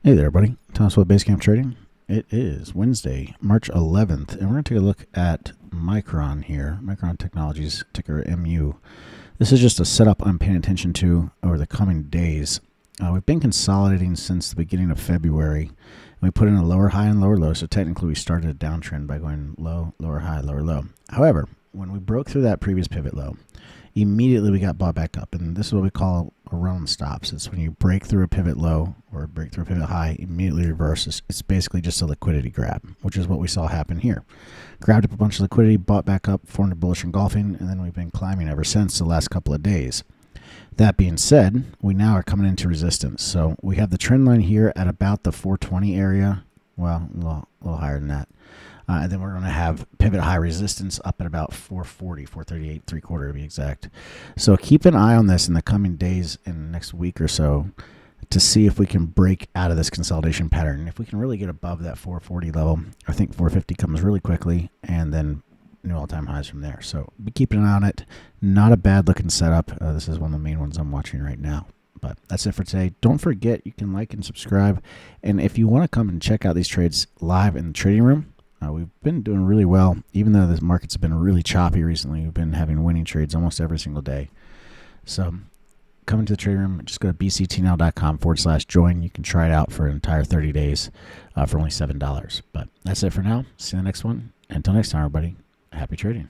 Hey there, buddy. Thomas with Basecamp Trading. It is Wednesday, March 11th, and we're going to take a look at Micron here. Micron Technologies, ticker MU. This is just a setup I'm paying attention to over the coming days. We've been consolidating since the beginning of February. We put in a lower high and lower low, so technically we started a downtrend by going low, lower high, lower low. However, when we broke through that previous pivot low, immediately we got bought back up, and this is what we call a run stops. It's when you break through a pivot low or break through a pivot high, immediately reverse. It's basically just a liquidity grab, which is what we saw happen here. Grabbed up a bunch of liquidity, bought back up, formed a bullish engulfing, and then we've been climbing ever since the last couple of days. That being said, we now are coming into resistance. So we have the trend line here at about the 420 area. Well, a little higher than that. And then we're going to have pivot high resistance up at about 440, 438, 3/4 to be exact. So keep an eye on this in the coming days and the next week or so to see if we can break out of this consolidation pattern. If we can really get above that 440 level, I think 450 comes really quickly, and then new all-time highs from there. So be keeping an eye on it. Not a bad looking setup. This is one of the main ones I'm watching right now. But that's it for today. Don't forget, you can like and subscribe. And if you want to come and check out these trades live in the trading room, we've been doing really well. Even though the market's been really choppy recently, we've been having winning trades almost every single day. So come into the trading room. Just go to bctnow.com/join. You can try it out for an entire 30 days for only $7. But that's it for now. See you in the next one. Until next time, everybody, happy trading.